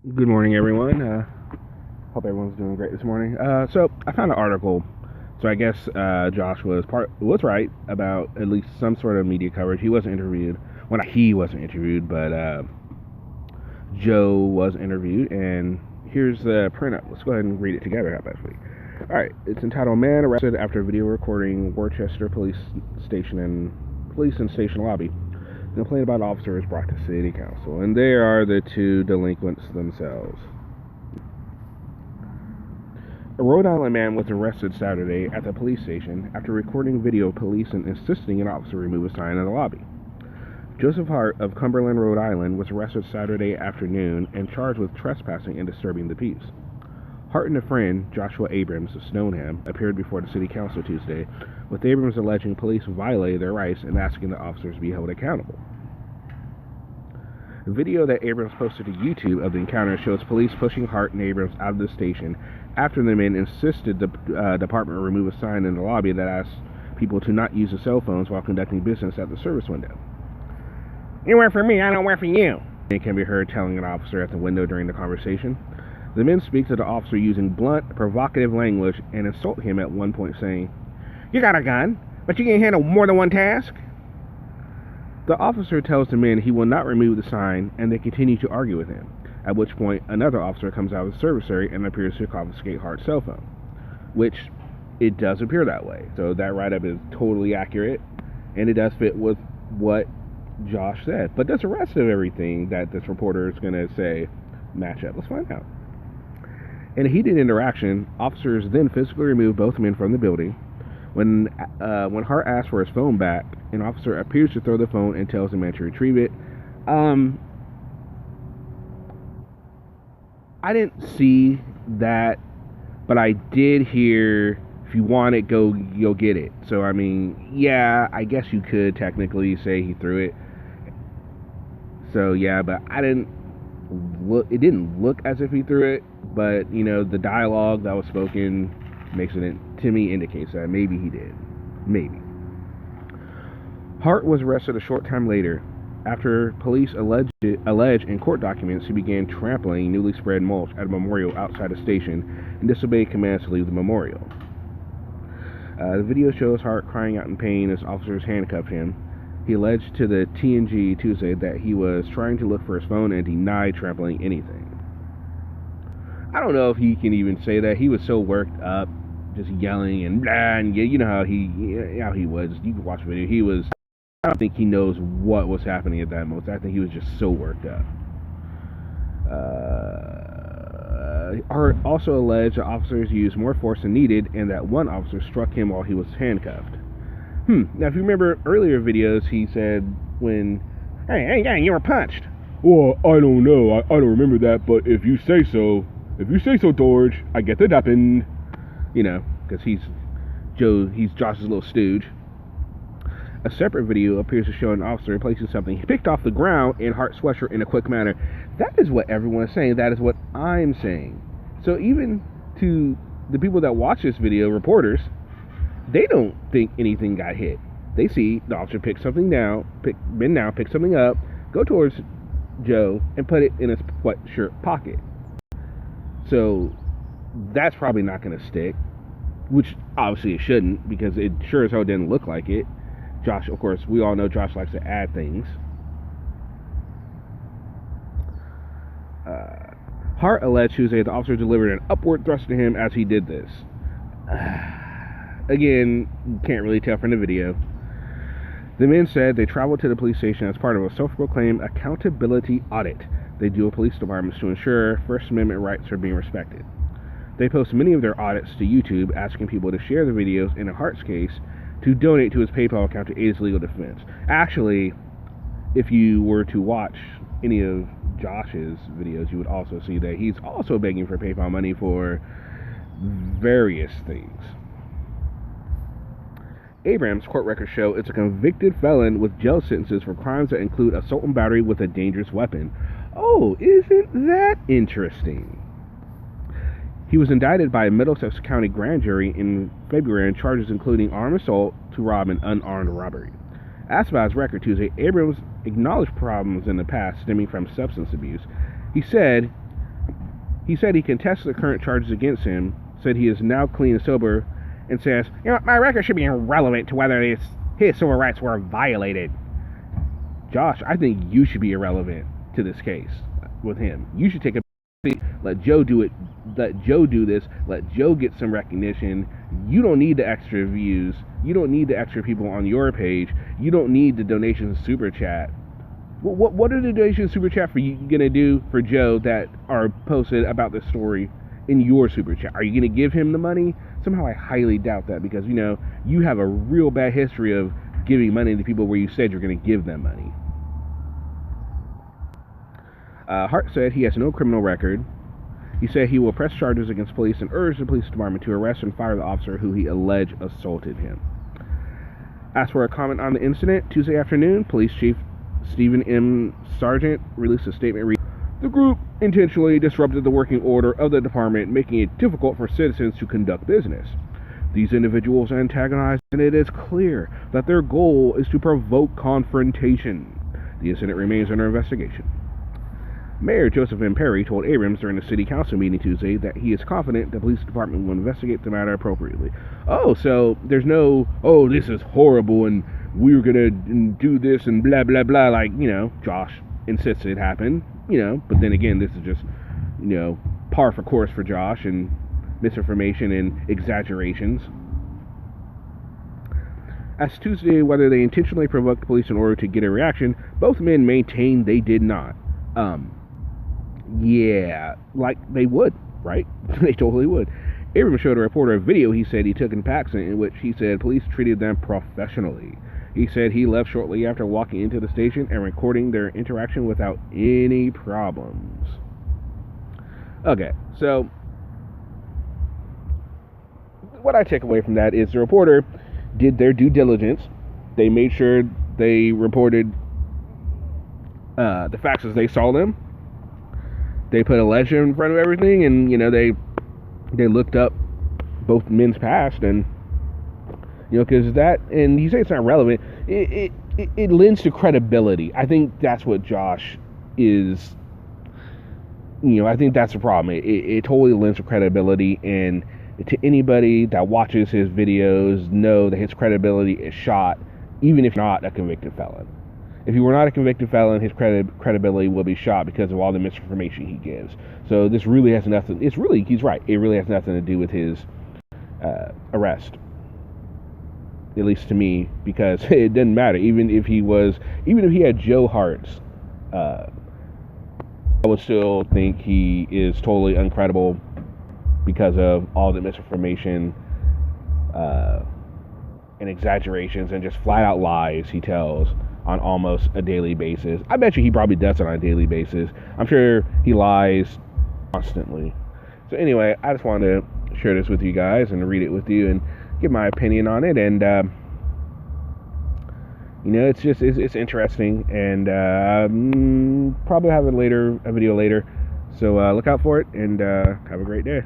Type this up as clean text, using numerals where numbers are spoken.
Good morning, everyone. Hope everyone's doing great this morning. So I found an article. So I guess Josh was right about at least some sort of media coverage. He wasn't interviewed. Well, not he wasn't interviewed, but Joe was interviewed. And here's the printout. Let's go ahead and read it together. How about we? All right. It's entitled "Man Arrested After Video Recording Worcester Police and Station Lobby." The complaint about officer is brought to City Council, and there are the two delinquents themselves. A Rhode Island man was arrested Saturday at the police station after recording video of police and insisting an officer remove a sign in the lobby. Joseph Hart of Cumberland, Rhode Island, was arrested Saturday afternoon and charged with trespassing and disturbing the peace. Hart and a friend, Joshua Abrams of Stoneham, appeared before the City Council Tuesday, with Abrams alleging police violated their rights and asking the officers be held accountable. The video that Abrams posted to YouTube of the encounter shows police pushing Hart and Abrams out of the station after the men insisted the department remove a sign in the lobby that asked people to not use their cell phones while conducting business at the service window. "You work for me, I don't work for you," it can be heard telling an officer at the window during the conversation. The men speak to the officer using blunt, provocative language and insult him at one point, saying, "You got a gun, but you can't handle more than one task." The officer tells the men he will not remove the sign, and they continue to argue with him, at which point another officer comes out of the service area and appears to confiscate Hart's cell phone, which it does appear that way. So that write-up is totally accurate, and it does fit with what Josh said. But does the rest of everything that this reporter is going to say match up? Let's find out. In a heated interaction, officers then physically remove both men from the building. When Hart asks for his phone back, an officer appears to throw the phone and tells the man to retrieve it. I didn't see that, but I did hear, if you want it, go get it. So, I mean, yeah, I guess you could technically say he threw it. So, yeah, but it didn't look as if he threw it, but, the dialogue that was spoken makes it, to me, indicates that maybe he did. Maybe. Hart was arrested a short time later after police allege in court documents he began trampling newly spread mulch at a memorial outside a station and disobeyed commands to leave the memorial. The video shows Hart crying out in pain as officers handcuffed him. He alleged to the TNG Tuesday that he was trying to look for his phone and denied trampling anything. I don't know if he can even say that. He was so worked up, just yelling and blah, and you know how he was. You can watch the video. I don't think he knows what was happening at that moment. I think he was just so worked up. Hart also alleged that officers used more force than needed and that one officer struck him while he was handcuffed. Now, if you remember earlier videos, he said hey, you were punched. Well, I don't know. I don't remember that, but if you say so, George, I get the duppin'. Because he's Josh's little stooge. A separate video appears to show an officer placing something he picked off the ground in Hart's sweatshirt in a quick manner. That is what everyone is saying. That is what I'm saying. So even to the people that watch this video, reporters, they don't think anything got hit. They see the officer pick something bend down, pick something up, go towards Joe, and put it in his sweatshirt pocket. So that's probably not going to stick, which obviously it shouldn't, because it sure as hell didn't look like it. Josh, of course, we all know Josh likes to add things. Hart alleged Tuesday the officer delivered an upward thrust to him as he did this. Again, you can't really tell from the video. The men said they traveled to the police station as part of a self-proclaimed accountability audit they do with police departments to ensure First Amendment rights are being respected. They post many of their audits to YouTube, asking people to share the videos, in Hart's case, to donate to his PayPal account to aid his legal defense. Actually, if you were to watch any of Josh's videos, you would also see that he's also begging for PayPal money for various things. Abrams' court records show it's a convicted felon with jail sentences for crimes that include assault and battery with a dangerous weapon. Oh, isn't that interesting? He was indicted by a Middlesex County grand jury in February on charges including armed assault to rob an unarmed robbery. Asked about his record Tuesday, Abrams acknowledged problems in the past stemming from substance abuse. He said, He said he contests the current charges against him, said he is now clean and sober, and says, my record should be irrelevant to whether his civil rights were violated. Josh, I think you should be irrelevant to this case with him. You should take a seat, let Joe do it, let Joe do this, let Joe get some recognition. You don't need the extra views. You don't need the extra people on your page. You don't need the donations super chat. What are the donations super chat for you gonna do for Joe that are posted about this story in your super chat? Are you gonna give him the money? Somehow I highly doubt that, because you have a real bad history of giving money to people where you said you're gonna give them money. Hart said he has no criminal record. He said he will press charges against police and urge the police department to arrest and fire the officer who he alleged assaulted him. As for a comment on the incident, Tuesday afternoon, Police Chief Stephen M. Sargent released a statement reading, "The group intentionally disrupted the working order of the department, making it difficult for citizens to conduct business. These individuals antagonized, and it is clear that their goal is to provoke confrontation. The incident remains under investigation." Mayor Joseph M. Perry told Abrams during the city council meeting Tuesday that he is confident the police department will investigate the matter appropriately. Oh, so there's no, this is horrible and we're gonna do this and blah blah blah, like, Josh insists it happened, but then again, this is just, par for course for Josh, and misinformation and exaggerations. As Tuesday whether they intentionally provoked the police in order to get a reaction, both men maintained they did not. Yeah, like they would, right? They totally would. Abrams showed a reporter a video he said he took in Paxson, in which he said police treated them professionally. He said he left shortly after walking into the station and recording their interaction without any problems. Okay, so what I take away from that is the reporter did their due diligence. They made sure they reported the facts as they saw them. They put a ledger in front of everything, and they looked up both men's past, and because that, and you say it's not relevant, it lends to credibility. I think that's what Josh is. I think that's the problem. It totally lends to credibility, and to anybody that watches his videos know that his credibility is shot, even if not a convicted felon. If he were not a convicted felon, his credibility will be shot because of all the misinformation he gives. So this really has nothing. He's right. It really has nothing to do with his arrest, at least to me, because it doesn't matter. Even if he had Joe Hart's, I would still think he is totally uncredible because of all the misinformation and exaggerations and just flat out lies he tells on almost a daily basis. I bet you he probably does it on a daily basis. I'm sure he lies constantly. So anyway, I just wanted to share this with you guys and read it with you and give my opinion on it. And it's interesting, and probably have a video later. So look out for it, and have a great day.